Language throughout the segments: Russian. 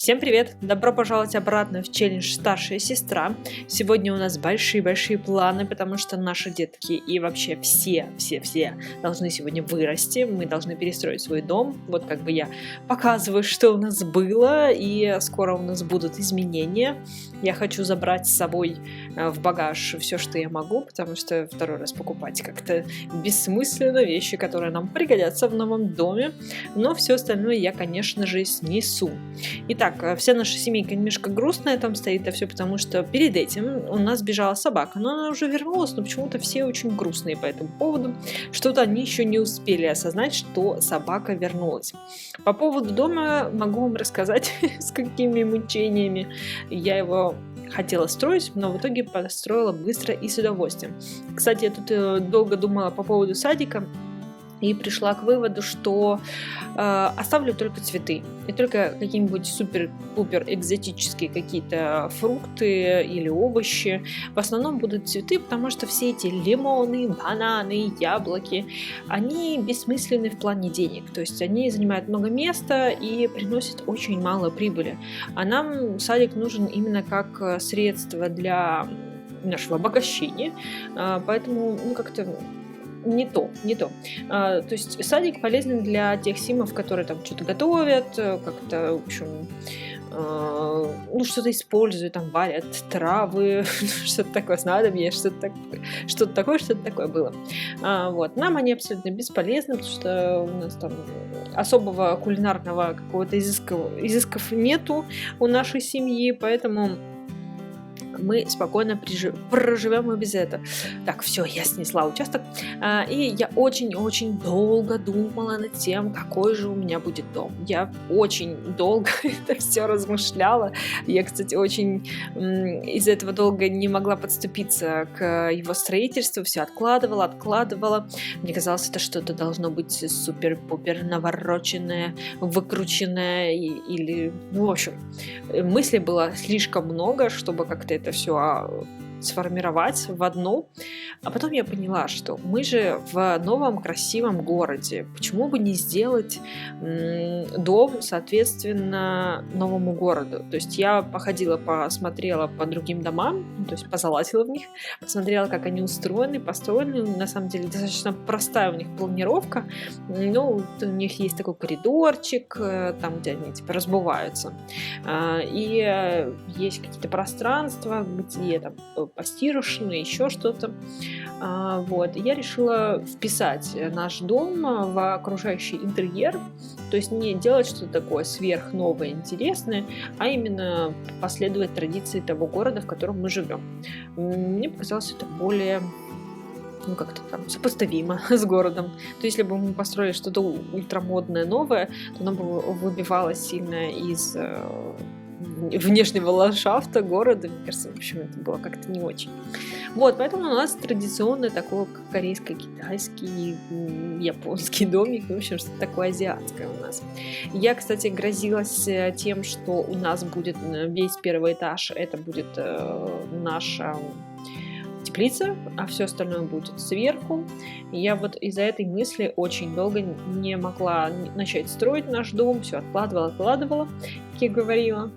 Всем привет! Добро пожаловать обратно в челлендж «Старшая сестра». Сегодня у нас большие-большие планы, потому что наши детки и вообще все должны сегодня вырасти. Мы должны перестроить свой дом. Вот как бы я показываю, что у нас было, и скоро у нас будут изменения. Я хочу забрать с собой в багаж все, что я могу, потому что второй раз покупать как-то бессмысленно, вещи, которые нам пригодятся в новом доме. Но все остальное я, конечно же, снесу. Итак, вся наша семейка немножко грустная там стоит, а все потому, что перед этим у нас бежала собака, но она уже вернулась, но почему-то все очень грустные по этому поводу. Что-то они еще не успели осознать, что собака вернулась. По поводу дома могу вам рассказать, с какими мучениями я его хотела строить, но в итоге построила быстро и с удовольствием. Кстати, я тут долго думала по поводу садика, и пришла к выводу, что оставлю только цветы. И только какие-нибудь супер-пупер экзотические какие-то фрукты или овощи. В основном будут цветы, потому что все эти лимоны, бананы, яблоки, они бессмысленны в плане денег. То есть они занимают много места и приносят очень мало прибыли. А нам садик нужен именно как средство для нашего обогащения. Поэтому, как-то не то. То есть садик полезен для тех симов, которые там что-то готовят, как-то, в общем, что-то используют, там варят травы, что-то такое, снадобье, что-то такое было. Вот. Нам они абсолютно бесполезны, потому что у нас там особого кулинарного какого-то изысков нету у нашей семьи, поэтому мы спокойно проживем и без этого. Так, все, я снесла участок. И я очень-очень долго думала над тем, какой же у меня будет дом. Я очень долго это все размышляла. Я, кстати, очень из-за этого долго не могла подступиться к его строительству. Все откладывала. Мне казалось, это что-то должно быть супер-пупер навороченное, выкрученное или... в общем, мыслей было слишком много, чтобы как-то это все сформировать в одну. А потом я поняла, что мы же в новом красивом городе. Почему бы не сделать дом, соответственно, новому городу? То есть я посмотрела по другим домам, то есть позалазила в них, посмотрела, как они устроены, построены. На самом деле достаточно простая у них планировка. У них есть такой коридорчик, там, где они типа разбываются. И есть какие-то пространства, где там постирушены, еще что-то. Вот. И я решила вписать наш дом в окружающий интерьер, то есть не делать что-то такое сверхновое, интересное, а именно последовать традиции того города, в котором мы живем. Мне показалось это более как-то там сопоставимо с городом. То есть, если бы мы построили что-то ультрамодное, новое, то оно бы выбивалось сильно из внешнего ландшафта города. Мне кажется, в общем, это было как-то не очень. Вот, поэтому у нас традиционный такой корейско-китайский, японский домик, в общем, что-то такое азиатское у нас. Я, кстати, грозилась тем, что у нас будет весь первый этаж, это будет наша теплица, а все остальное будет сверху. И я вот из-за этой мысли очень долго не могла начать строить наш дом, все откладывала, как я говорила.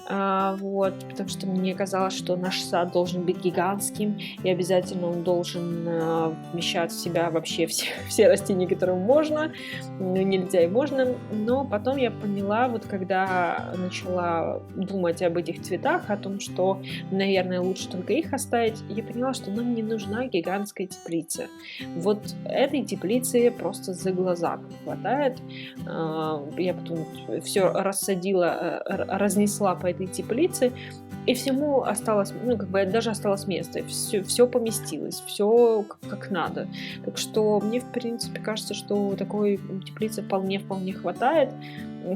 Вот, потому что мне казалось, что наш сад должен быть гигантским, и обязательно он должен вмещать в себя вообще все растения, которые можно, нельзя и можно. Но потом я поняла, вот когда начала думать об этих цветах, о том, что, наверное, лучше только их оставить, я поняла, что нам не нужна гигантская теплица. Вот этой теплицы просто за глаза хватает. Я потом все рассадила, разнесла по этой теплице, и всему осталось, даже осталось место, все поместилось, все как надо. Так что мне, в принципе, кажется, что такой теплицы вполне хватает.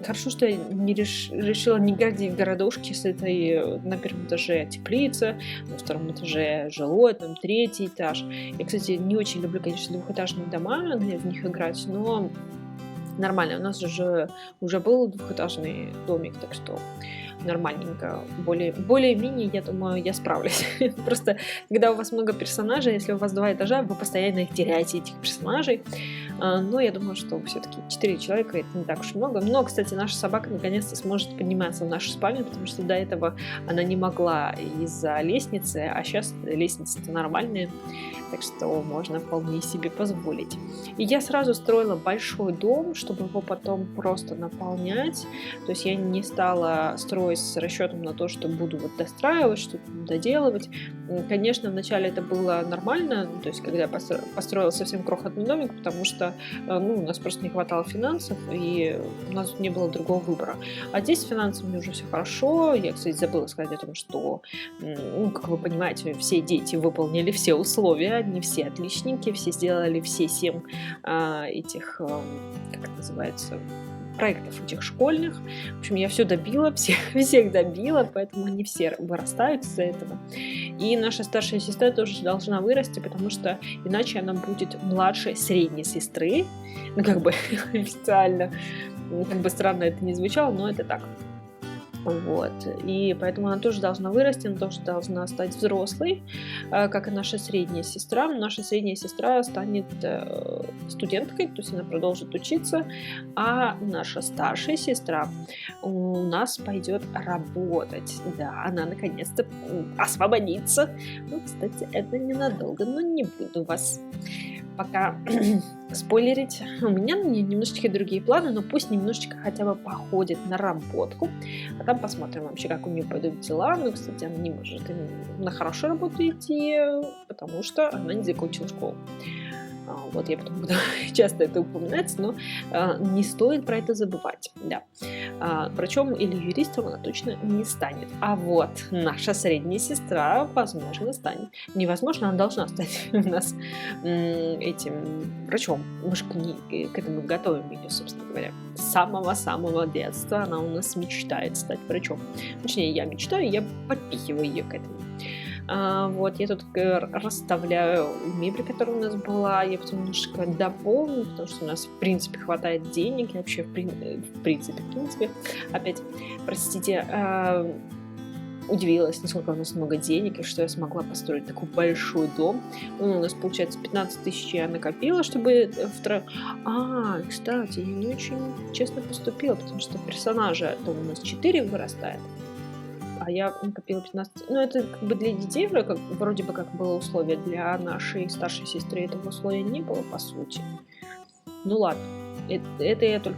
Хорошо, что я не решила не градить городушки с этой на первом этаже теплица, на втором этаже жилой, там третий этаж. Я, кстати, не очень люблю, конечно, двухэтажные дома, в них играть, но нормально, у нас уже был двухэтажный домик, так что нормальненько, более-менее, я думаю, я справлюсь. Просто, когда у вас много персонажей, если у вас 2 этажа, вы постоянно их теряете, этих персонажей. Но я думаю, что все-таки 4 человека это не так уж много. Но, кстати, наша собака наконец-то сможет подниматься в нашу спальню, потому что до этого она не могла из-за лестницы, а сейчас лестницы-то нормальные, так что можно вполне себе позволить. И я сразу строила большой дом, чтобы его потом просто наполнять. То есть я не стала строить с расчетом на то, что буду вот достраивать, что-то доделывать. Конечно, вначале это было нормально, то есть когда я построила совсем крохотный домик, потому что у нас просто не хватало финансов, и у нас не было другого выбора. А здесь с финансами уже все хорошо. Я, кстати, забыла сказать о том, что, как вы понимаете, все дети выполнили все условия, не все отличники, все сделали все 7 этих, как это называется, проектов этих школьных. В общем, я все добила, всех добила, поэтому они все вырастают из-за этого. И наша старшая сестра тоже должна вырасти, потому что иначе она будет младшей средней сестры. Как бы официально, как бы странно это не звучало, но это так. Вот. И поэтому она тоже должна вырасти, она тоже должна стать взрослой, как и наша средняя сестра. Наша средняя сестра станет студенткой, то есть она продолжит учиться, а наша старшая сестра у нас пойдет работать. Да, она наконец-то освободится. Ну, кстати, это ненадолго, но не буду вас пока спойлерить. У меня немножечко другие планы, но пусть немножечко хотя бы походит на работку, а там посмотрим вообще, как у нее пойдут дела. Ну, кстати, она не может на хорошую работу идти, потому что она не закончила школу. Вот я потом буду часто это упоминать, но не стоит про это забывать. Да. Врачом или юристом она точно не станет. А вот наша средняя сестра, возможно, станет. Невозможно, она должна стать у нас этим врачом. Мы же к этому готовим ее, собственно говоря. С самого-самого детства она у нас мечтает стать врачом. Точнее, я мечтаю, я подпихиваю ее к этому. Вот, я тут расставляю мебель, которая у нас была, я потом немножко дополню, потому что у нас, в принципе, хватает денег, и вообще, в принципе, опять, простите, удивилась, насколько у нас много денег, и что я смогла построить такой большой дом. Ну, у нас, получается, 15 тысяч я накопила, чтобы кстати, я не очень честно поступила, потому что персонажа-то у нас 4 вырастает, а я накопила 15. Ну, это как бы для детей вроде бы как было условие. Для нашей старшей сестры этого условия не было, по сути. Ну ладно. Это я только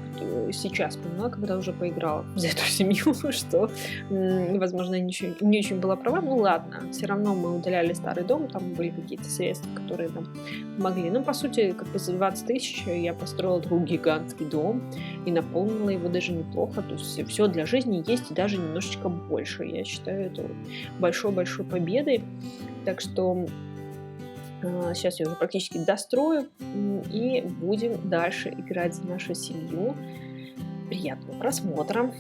сейчас поняла, когда уже поиграла за эту семью, что, возможно, я не очень была права. Ну ладно, все равно мы удаляли старый дом, там были какие-то средства, которые нам помогли. Ну, по сути, как бы за 20 тысяч я построила такой гигантский дом и наполнила его даже неплохо. То есть все для жизни есть и даже немножечко больше. Я считаю это большой-большой победой. Так что сейчас я уже практически дострою, и будем дальше играть за нашу семью. Приятного просмотра!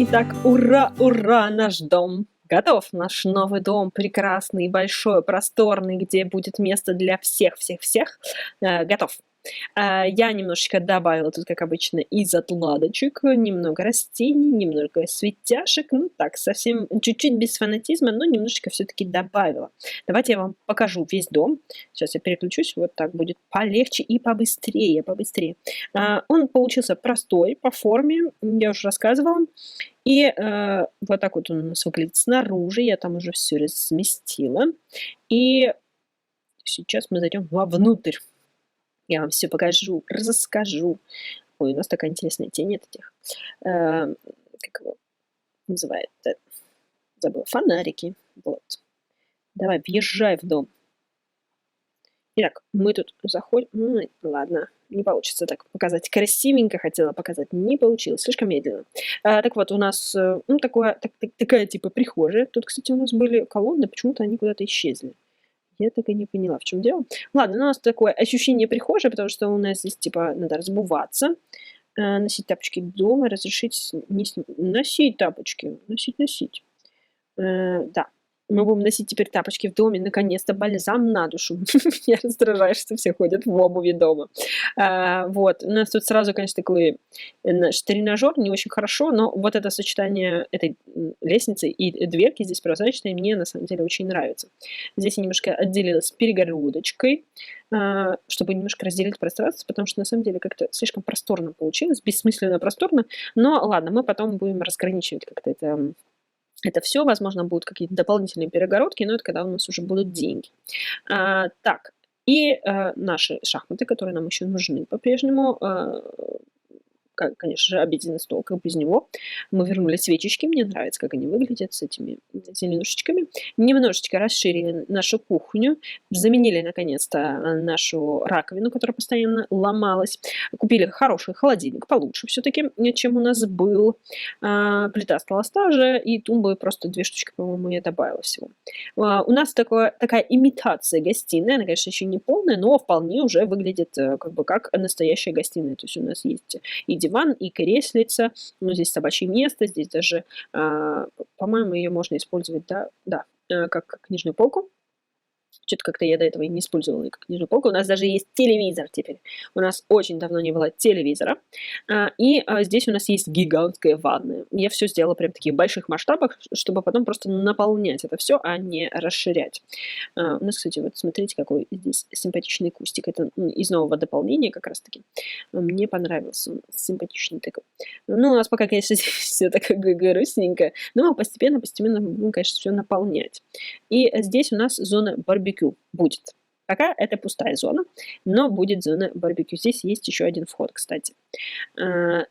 Итак, ура, ура, наш дом готов. Наш новый дом прекрасный, большой, просторный, где будет место для всех-всех-всех. Готов. Я немножечко добавила тут, как обычно, из отладочек, немного растений, немного светяшек. Ну так, совсем чуть-чуть без фанатизма, но немножечко все-таки добавила. Давайте я вам покажу весь дом. Сейчас я переключусь, вот так будет полегче и побыстрее, побыстрее. Он получился простой по форме, я уже рассказывала. И вот так вот он у нас выглядит снаружи. Я там уже все разместила. И сейчас мы зайдем вовнутрь. Я вам все покажу, расскажу. Ой, у нас такая интересная тень от этих. Как его называют? Забыла. Фонарики. Вот. Давай, въезжай в дом. Итак, мы тут заходим. Ну, ладно, не получится так показать. Красивенько хотела показать. Не получилось, слишком медленно. Так вот, у нас такая типа прихожая. Тут, кстати, у нас были колонны, почему-то они куда-то исчезли. Я так и не поняла, в чем дело. Ладно, у нас такое ощущение прихожей, потому что у нас здесь, типа, надо разбуваться, носить тапочки дома, разрешить носить тапочки, носить. Да, мы будем носить теперь тапочки в доме, наконец-то, бальзам на душу. Меня раздражает, что все ходят в обуви дома. Вот, у нас тут сразу, конечно, такой наш тренажер, не очень хорошо, но вот это сочетание этой лестницы и дверки здесь прозрачные мне на самом деле очень нравится. Здесь я немножко отделилась перегородочкой, чтобы немножко разделить пространство, потому что на самом деле как-то слишком просторно получилось, бессмысленно просторно, но ладно, мы потом будем разграничивать как-то это все, возможно, будут какие-то дополнительные перегородки, но это когда у нас уже будут деньги. Так, и наши шахматы, которые нам еще нужны по-прежнему, конечно же, обеденный стол, как без него. Мы вернули свечечки, мне нравится, как они выглядят с этими зеленушечками. Немножечко расширили нашу кухню, заменили, наконец-то, нашу раковину, которая постоянно ломалась. Купили хороший холодильник, получше все-таки, чем у нас был. Плита стала старше, и тумбы просто 2 штучки, по-моему, я добавила всего. У нас такая имитация гостиной, она, конечно, еще не полная, но вполне уже выглядит как настоящая гостиная. То есть у нас есть и диван, и креслица, ну, здесь собачье место, здесь даже, по-моему, ее можно использовать, да, как книжную полку. Что-то как-то я до этого и не использовала как книжную полку. У нас даже есть телевизор теперь. У нас очень давно не было телевизора. И здесь у нас есть гигантская ванная. Я все сделала прям в таких больших масштабах, чтобы потом просто наполнять это все, а не расширять. У нас, кстати, вот смотрите, какой здесь симпатичный кустик. Это из нового дополнения как раз-таки. Мне понравился. Он симпатичный такой. Ну, у нас пока, конечно, здесь все так грустненько. Но постепенно будем, конечно, все наполнять. И здесь у нас зона барбекю будет. Пока это пустая зона, но будет зона барбекю. Здесь есть еще один вход, кстати.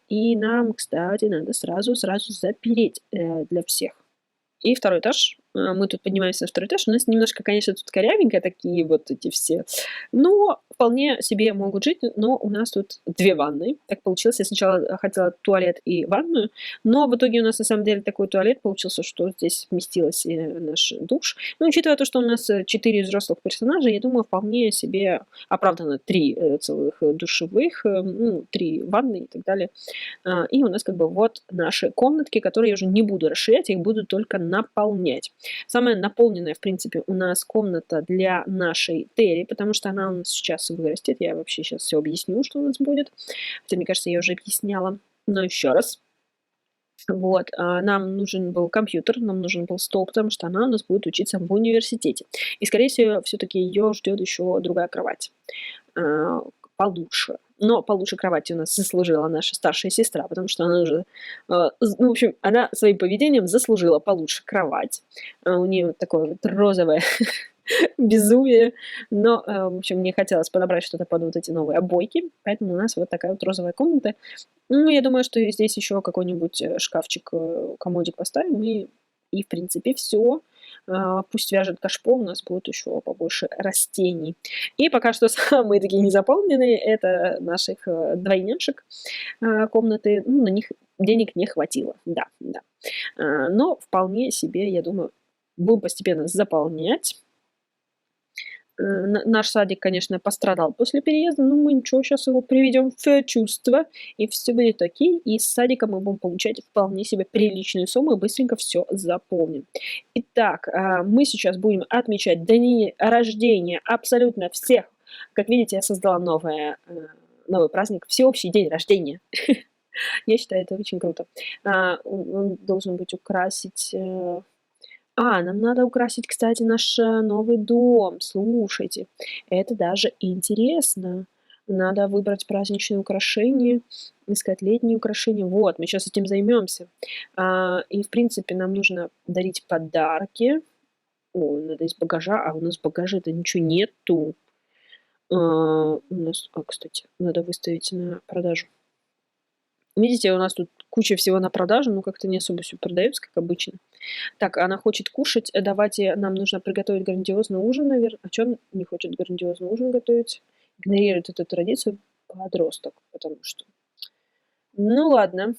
И нам, кстати, надо сразу запереть для всех. И второй этаж. Мы тут поднимаемся на второй этаж. У нас немножко, конечно, тут корявенько такие вот эти все. Но вполне себе могут жить. Но у нас тут 2 ванны. Так получилось. Я сначала хотела туалет и ванную. Но в итоге у нас на самом деле такой туалет получился, что здесь вместилось и наш душ. Но учитывая то, что у нас 4 взрослых персонажа, я думаю, вполне себе оправдано 3 целых душевых, 3 ванны и так далее. И у нас как бы вот наши комнатки, которые я уже не буду расширять, их буду только наполнять. Самая наполненная, в принципе, у нас комната для нашей Терри, потому что она у нас сейчас вырастет. Я вообще сейчас все объясню, что у нас будет. Хотя, мне кажется, я уже объясняла. Но еще раз. Вот, нам нужен был компьютер, нам нужен был стол, потому что она у нас будет учиться в университете. И, скорее всего, все-таки ее ждет еще другая кровать. Получше. Но получше кровати у нас заслужила наша старшая сестра, потому что она уже, в общем, она своим поведением заслужила получше кровать. У нее такое вот розовое безумие, но, в общем, мне хотелось подобрать что-то под вот эти новые обойки, поэтому у нас вот такая вот розовая комната. Ну, я думаю, что здесь еще какой-нибудь шкафчик, комодик поставим, и в принципе, все. Пусть вяжет кашпо, у нас будет еще побольше растений. И пока что самые такие незаполненные, это наших двойняшек комнаты. Ну, на них денег не хватило, да. Но вполне себе, я думаю, будем постепенно заполнять. Наш садик, конечно, пострадал после переезда, но мы ничего, сейчас его приведем в чувство, и все будет окей. И с садика мы будем получать вполне себе приличную сумму и быстренько все заполним. Итак, мы сейчас будем отмечать дни рождения абсолютно всех. Как видите, я создала новый праздник, всеобщий день рождения. Я считаю, это очень круто. Он должен быть украсить... нам надо украсить, кстати, наш новый дом. Слушайте, это даже интересно. Надо выбрать праздничные украшения, искать летние украшения. Вот, мы сейчас этим займемся. И, в принципе, нам нужно дарить подарки. О, надо из багажа, а у нас в багаже-то ничего нету. Кстати, надо выставить на продажу. Видите, у нас тут куча всего на продажу, но как-то не особо все продается, как обычно. Так, она хочет кушать. Давайте, нам нужно приготовить грандиозный ужин, наверное. А чё он не хочет грандиозный ужин готовить? Игнорирует эту традицию подросток, потому что... Ну ладно,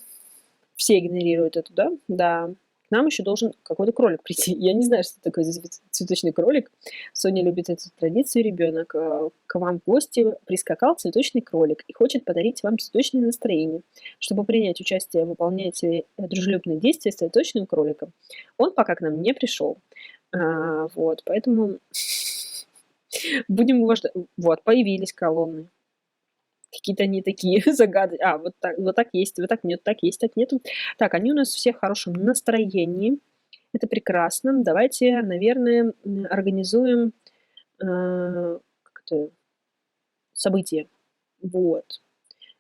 все игнорируют это, да? Да. К нам еще должен какой-то кролик прийти. Я не знаю, что такое цветочный кролик. Соня любит эту традицию, ребенок. К вам в гости прискакал цветочный кролик и хочет подарить вам цветочное настроение, чтобы принять участие в выполнении дружелюбных действий с цветочным кроликом. Он пока к нам не пришел. Вот, поэтому будем его ждать. Вот, появились колонны. Какие-то они такие загадочные. Вот так есть, вот так нет, так есть, так нету. Так, они у нас все в хорошем настроении. Это прекрасно. Давайте, наверное, организуем как-то событие. Вот.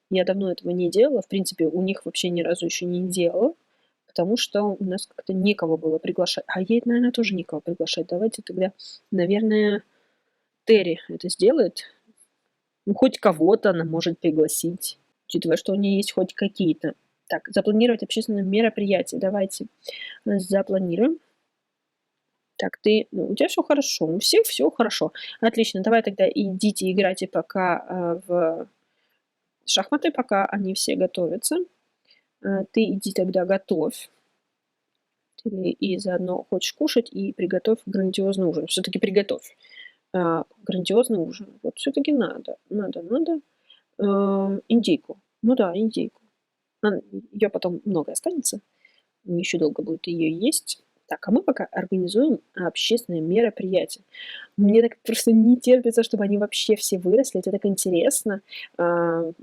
Я давно этого не делала. В принципе, у них вообще ни разу еще не делала, потому что у нас как-то некого было приглашать. А ей, наверное, тоже некого приглашать. Давайте тогда, наверное, Терри это сделает. Ну, хоть кого-то она может пригласить, учитывая, что у нее есть хоть какие-то. Так, запланировать общественное мероприятие. Давайте запланируем. Так, у тебя все хорошо, у всех все хорошо. Отлично, давай тогда идите играйте пока в шахматы, пока они все готовятся. Ты иди тогда готовь. Ты и заодно хочешь кушать, и приготовь грандиозный ужин. Все-таки приготовь грандиозный ужин. Вот все-таки надо. Индейку. Ну да, индейку. Ее потом много останется. Еще долго будет ее есть. Так, а мы пока организуем общественное мероприятие. Мне так просто не терпится, чтобы они вообще все выросли. Это так интересно. Это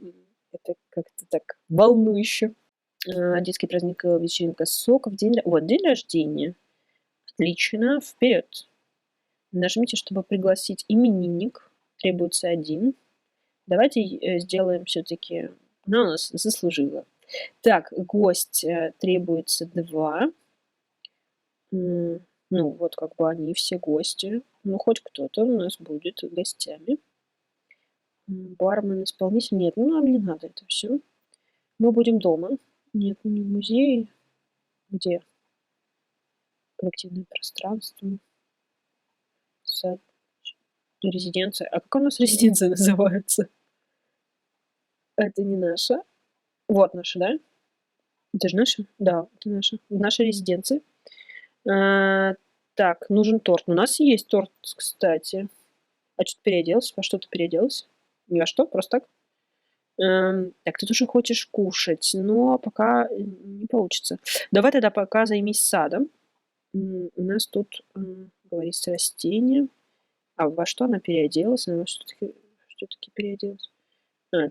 как-то так волнующе. Детский праздник, вечеринка соков. День рождения. Отлично. Вперед. Нажмите, чтобы пригласить именинник. Требуется 1. Давайте сделаем все-таки... Она у нас заслужила. Так, гость требуется 2. Ну, вот как бы они все гости. Ну, хоть кто-то у нас будет гостями. Бармен, исполнитель. Нет, ну нам не надо это все. Мы будем дома. Нет, не в музее. Где? Коллективное пространство. Сад. Резиденция. А как у нас резиденция называется? Это не наша. Вот наша, да? Это же наша? Да, это наша. Наша резиденция. Так, нужен торт. У нас есть торт, кстати. А что ты переоделась? Во что ты переоделась? Ни во что, просто так. Так, ты тоже хочешь кушать, но пока не получится. Давай тогда пока займись садом. У нас тут, говорится, растения. А во что она переоделась? Она во что-таки переоделась?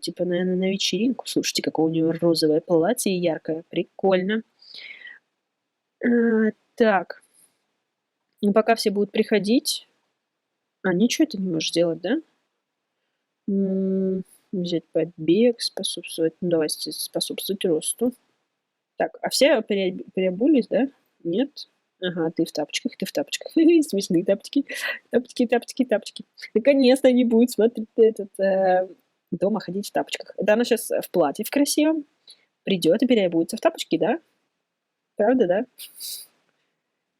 Типа, наверное, на вечеринку. Слушайте, какое у нее розовое платье яркое. Прикольно. Так. Ну, пока все будут приходить. Ничего ты не можешь сделать, да? Взять побег, способствовать. Ну, давайте способствовать росту. Так, а все переобулись, да? Нет? Ага, ты в тапочках. Смешные тапочки. Тапочки. Наконец-то они будут смотреть дома ходить в тапочках. Да, она сейчас в платье в красивом. Придет и переобуется в тапочки, да? Правда, да?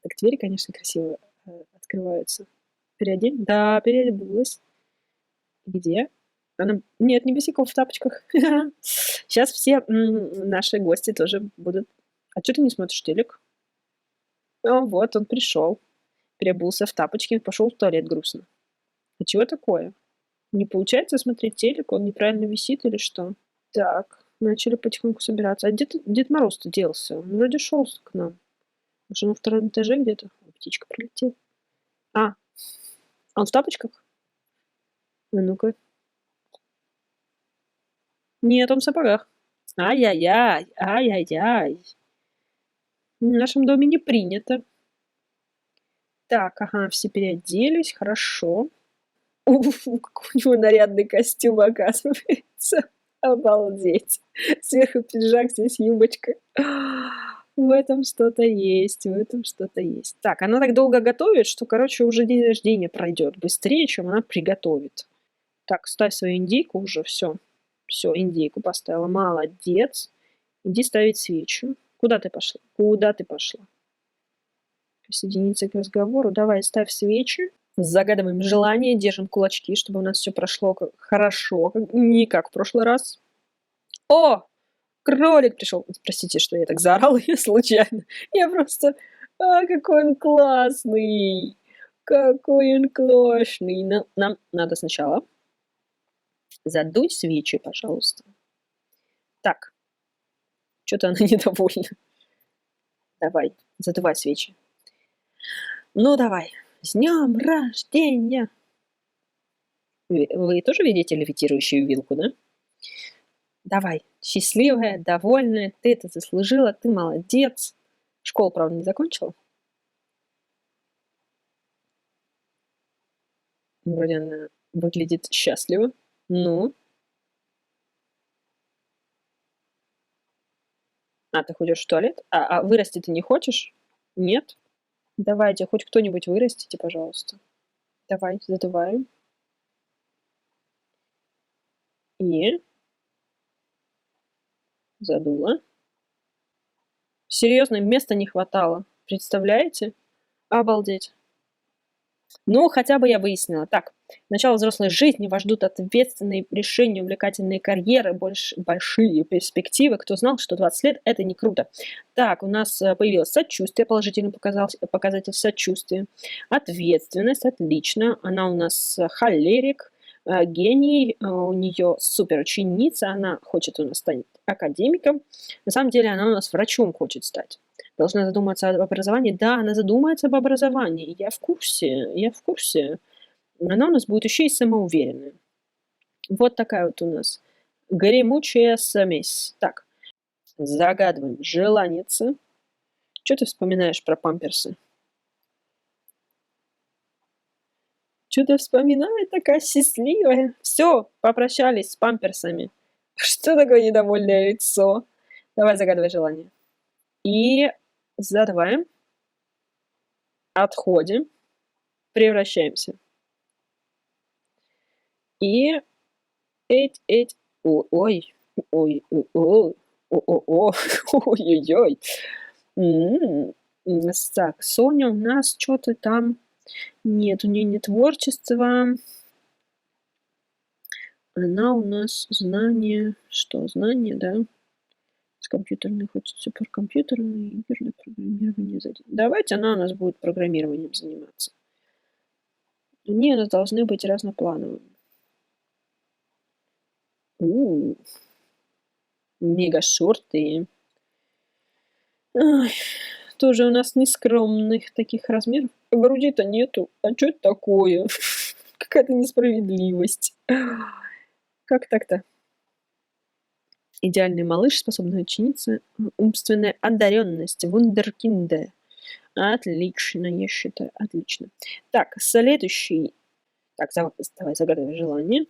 Так, двери, конечно, красиво открываются. Переодень? Да, переобулась. Где? Она... Нет, не босиком в тапочках. Сейчас все наши гости тоже будут... А что ты не смотришь телек? Вот, он пришел. Переобулся в тапочки, пошел в туалет грустно. А чего такое? Не получается смотреть телек, он неправильно висит или что? Так, начали потихоньку собираться. А где Дед Мороз-то делся? Он вроде шел к нам. Может, он на втором этаже где-то? О, птичка прилетела. А, он в тапочках? А ну-ка. Нет, он в сапогах. Ай-яй-яй, ай-яй-яй. В нашем доме не принято. Так, ага, все переоделись, хорошо. Какой у него нарядный костюм, оказывается. Обалдеть. Сверху пиджак, здесь юбочка. В этом что-то есть, в этом что-то есть. Так, она так долго готовит, что, короче, уже день рождения пройдет быстрее, чем она приготовит. Так, ставь свою индейку уже, все. Все, индейку поставила. Молодец. Иди ставить свечу. Куда ты пошла? Куда ты пошла? Присоединиться к разговору. Давай, ставь свечи. Загадываем желание, держим кулачки, чтобы у нас все прошло хорошо, не как в прошлый раз. О! Кролик пришел. Простите, что я так заорала случайно. Я просто... какой он классный! Какой он классный! Нам надо сначала задуть свечи, пожалуйста. Так. Что-то она недовольна. Давай, задувай свечи. Ну, давай. С днем рождения! Вы тоже видите левитирующую вилку, да? Давай, счастливая, довольная, ты это заслужила, ты молодец. Школу, правда, не закончила? Вроде она выглядит счастливо. Ну? А, ты ходишь в туалет? А вырасти ты не хочешь? Нет? Давайте, хоть кто-нибудь вырастите, пожалуйста. Давай, задуваем. И... Задула. Серьезно, места не хватало. Представляете? Обалдеть. Ну, хотя бы я выяснила. Так, начало взрослой жизни, вас ждут ответственные решения, увлекательные карьеры, большие перспективы. Кто знал, что 20 лет – это не круто. Так, у нас появилось сочувствие, положительный показатель сочувствия. Ответственность, отлично. Она у нас холерик, гений, у нее супер ученица, она хочет у нас стать академиком. На самом деле она у нас врачом хочет стать. Должна задуматься об образовании. Да, она задумается об образовании. Я в курсе, я в курсе. Она у нас будет еще и самоуверенная. Вот такая вот у нас гремучая смесь. Так, загадываем желаница. Что ты вспоминаешь про памперсы? Что ты вспоминаешь? Такая счастливая. Все, попрощались с памперсами. Что такое недовольное лицо? Давай загадывай желание. И задаваем. Отходим. Превращаемся. И ой, ой, ой-ой-ой. Так, Соня у нас что-то там... Нет, у нее не творчество. Она у нас знание... Что, знание, да? С компьютерной, хочет суперкомпьютерной, игры, программирование. Давайте она у нас будет программированием заниматься. Они у нас должны быть разноплановыми. Мега шорты. Ой, тоже у нас нескромных таких размеров. А груди-то нету. А что это такое? Какая-то несправедливость. Как так-то? Идеальный малыш, способный ученица, умственная одаренность, вундеркинде. Отлично, я считаю, отлично. Так, следующий. Так, давай загадывай желание.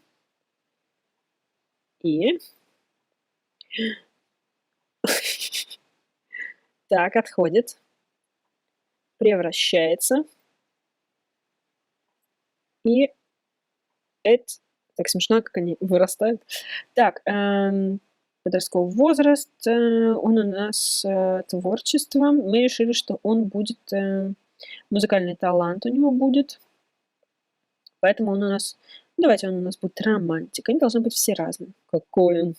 И... Так, отходит. Превращается. И... Это... Так смешно, как они вырастают. Так, подростковый возраст. Он у нас творчество. Мы решили, что он будет... музыкальный талант у него будет. Поэтому он у нас... Давайте он у нас будет романтик. Они должны быть все разные. Какой он.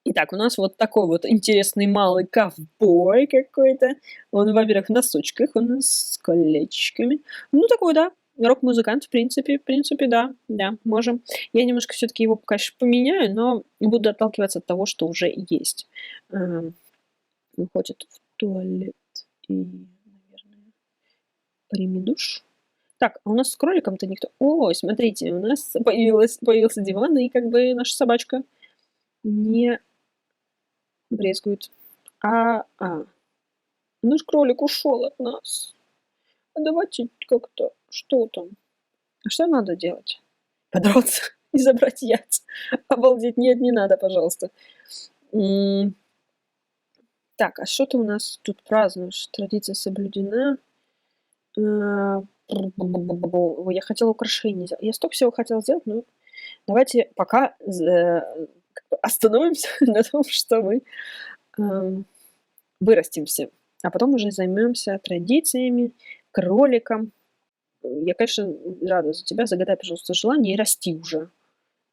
Итак, у нас вот такой вот интересный малый ковбой какой-то. Он, во-первых, в носочках, у нас с колечками. Ну, такой, да, Рок-музыкант, в принципе, да, да, можем. Я немножко все-таки его, конечно, поменяю, но буду отталкиваться от того, что уже есть. Эм, Он ходит в туалет и, наверное, прими душ. Так, а у нас с кроликом-то никто... О, смотрите, у нас появился диван, и как бы наша собачка не брезгует. Наш кролик ушел от нас. А давайте как-то... Что там? А что надо делать? Подраться и забрать яйца. Обалдеть, нет, не надо, пожалуйста. Так, а что ты у нас тут празднуешь? Традиция соблюдена. Ой, я хотела украшения сделать. Я столько всего хотела сделать, но давайте пока остановимся на том, что мы вырастимся, а потом уже займемся традициями, кроликом. Я, конечно, рада за тебя. Загадай, пожалуйста, желание и расти уже.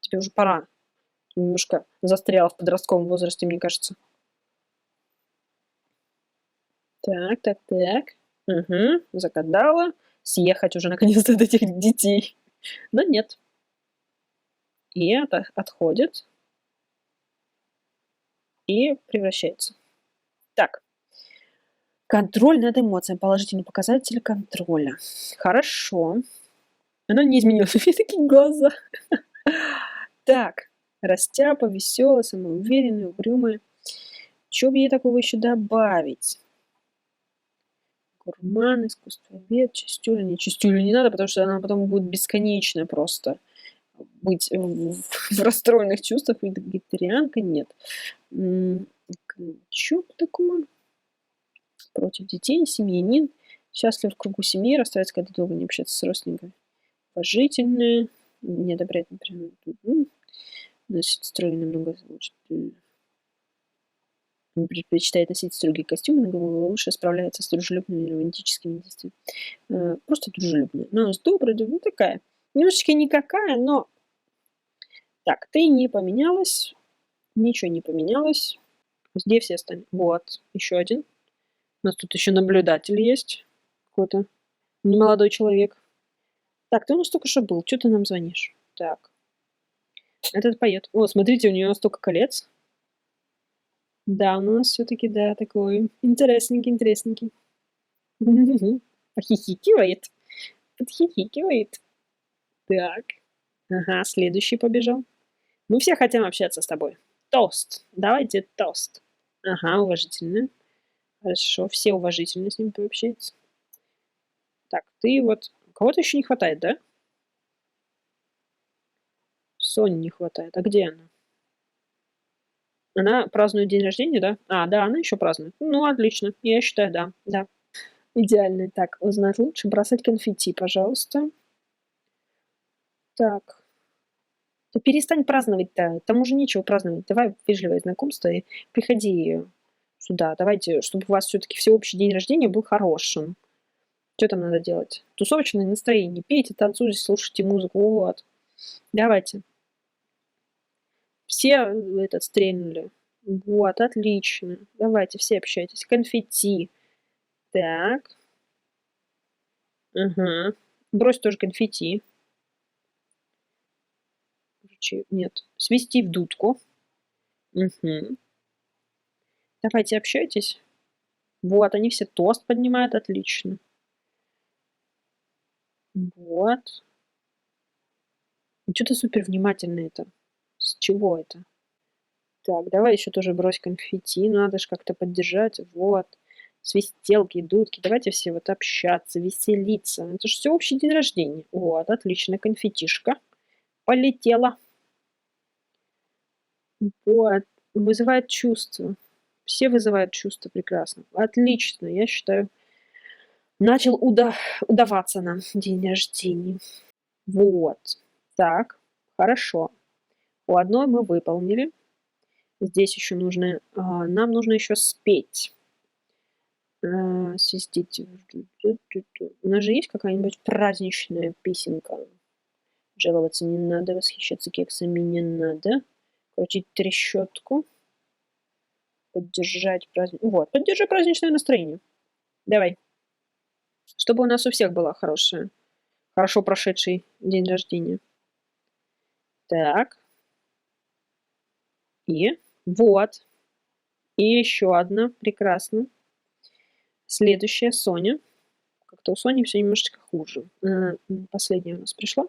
Тебе уже пора. Ты немножко застряла в подростковом возрасте, мне кажется. Так, так, так. Угу, загадала. Съехать уже наконец-то от этих детей. Но нет. И это отходит. И превращается. Так. Контроль над эмоциями. Положительный показатель контроля. Хорошо. Она не изменилась. У меня такие глаза. Так. Растяпа, веселая, самоуверенная, угрюмая. Что бы ей такого еще добавить? Гурман, искусствовед, чистюля. Не, чистюлю не надо, потому что она потом будет бесконечно просто быть в расстроенных чувствах. Вегетарианка нет. Что такое? Против детей, семьянин. Счастлив в кругу семьи, расстраивается, когда долго не общается с родственниками. Положительная. Не одобряет, например. Значит, строгий намного. Предпочитает носить строгие костюмы, но лучше справляется с дружелюбными романтическими действиями. Просто дружелюбная. Но с доброй, ну такая. Немножечко никакая, но... Так, ты не поменялась. Ничего не поменялось. Где все остальные? Вот, еще один. У нас тут еще наблюдатель есть. Какой-то немолодой человек. Так, ты у нас только что был. Что ты нам звонишь? Так. Этот поет. О, смотрите, у нее столько колец. Да, у нас все-таки, да, такой интересненький. Похихикивает. Подхихикивает. Так. Ага, следующий побежал. Мы все хотим общаться с тобой. Тост. Давайте тост. Ага, уважительно. Хорошо, все уважительно с ним пообщаются. Так, ты вот... Кого-то еще не хватает, да? Сони не хватает. А где она? Она празднует день рождения, да? Да, она еще празднует. Ну, отлично. Я считаю, да. Да. Идеально. Так, узнать лучше. Бросать конфетти, пожалуйста. Так. Да перестань праздновать-то. Там уже нечего праздновать. Давай вежливое знакомство и приходи сюда. Давайте, чтобы у вас все-таки всеобщий день рождения был хорошим. Что там надо делать? Тусовочное настроение. Пейте, танцуйте, слушайте музыку. Вот. Давайте. Все стрельнули. Вот, отлично. Давайте, все общайтесь. Конфетти. Так. Ага. Брось тоже конфетти. Нет. Свести в дудку. Угу. Давайте общайтесь. Вот, они все тост поднимают. Отлично. Вот. Что-то супер внимательно это. С чего это? Так, давай еще тоже брось конфетти. Надо же как-то поддержать. Вот. Свистелки, дудки. Давайте все вот общаться, веселиться. Это же все общий день рождения. Вот, отлично. Конфетишка. Полетела. Вот. Вызывает чувство. Все вызывают чувство прекрасно. Отлично, я считаю. Начал удаваться нам день рождения. Вот. Так, хорошо. У одной мы выполнили. Здесь еще нужно... нам нужно еще спеть. Свистеть. У нас же есть какая-нибудь праздничная песенка? Жаловаться не надо, восхищаться кексами не надо. Крутить трещотку. Поддержать праздник. Вот, поддержи праздничное настроение. Давай. Чтобы у нас у всех было хорошее хорошо прошедший день рождения. Так. И вот. И еще одна. Прекрасно. Следующая Соня. Как-то у Сони все немножечко хуже. Последняя у нас пришла.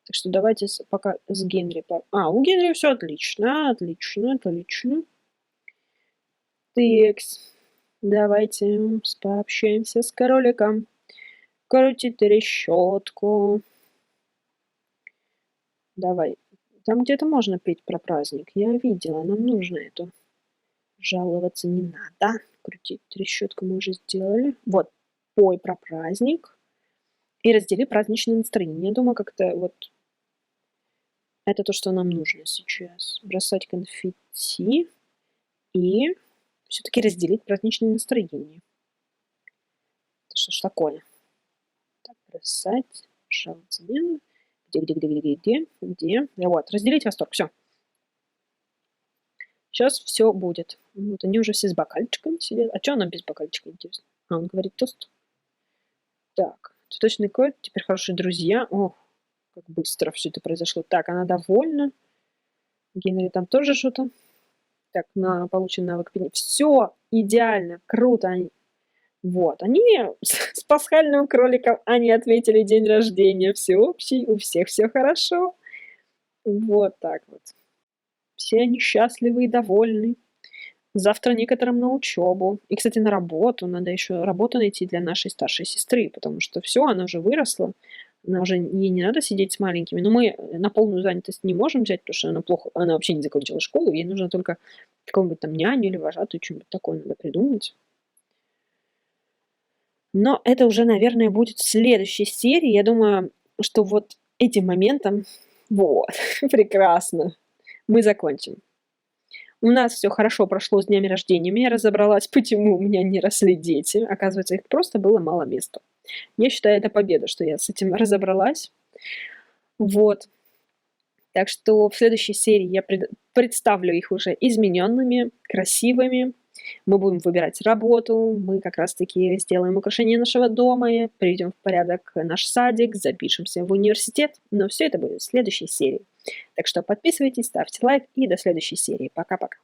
Так что давайте пока с Генри. У Генри все отлично. Отлично. Текс. Давайте пообщаемся с кроликом. Крути трещотку. Давай. Там где-то можно петь про праздник. Я видела. Нам нужно это. Жаловаться не надо. Крутить трещотку мы уже сделали. Вот. Пой про праздник. И раздели праздничное настроение. Я думаю, как-то вот это то, что нам нужно сейчас. Бросать конфетти и все-таки разделить праздничное настроение. Это что ж такое? Так, бросать, жаловаться. Где? Вот, разделить восторг. Все. Сейчас все будет. Вот они уже все с бокальчиком сидят. А что она без бокальчика, интересно? Он говорит тост. Так, цветочный кот, теперь хорошие друзья. Ох, как быстро все это произошло. Так, она довольна. Генри там тоже что-то. Так, на полученный навык. Все идеально, круто. Вот, они с пасхальным кроликом, они отметили день рождения всеобщий, у всех все хорошо. Вот так вот. Все они счастливы и довольны. Завтра некоторым на учебу. И, кстати, на работу. Надо еще работу найти для нашей старшей сестры, потому что все, она уже выросла. Ей не надо сидеть с маленькими. Но мы на полную занятость не можем взять, потому что она вообще не закончила школу. Ей нужно только какую-нибудь там няню или вожатую, что-нибудь такое надо придумать. Но это уже, наверное, будет в следующей серии. Я думаю, что вот этим моментом, вот, прекрасно, мы закончим. У нас все хорошо прошло с днями рождения. Я разобралась, почему у меня не росли дети. Оказывается, их просто было мало места. Я считаю, это победа, что я с этим разобралась. Вот. Так что в следующей серии я представлю их уже измененными, красивыми. Мы будем выбирать работу, мы как раз-таки сделаем украшение нашего дома, приведем в порядок наш садик, запишемся в университет. Но все это будет в следующей серии. Так что подписывайтесь, ставьте лайк и до следующей серии. Пока-пока.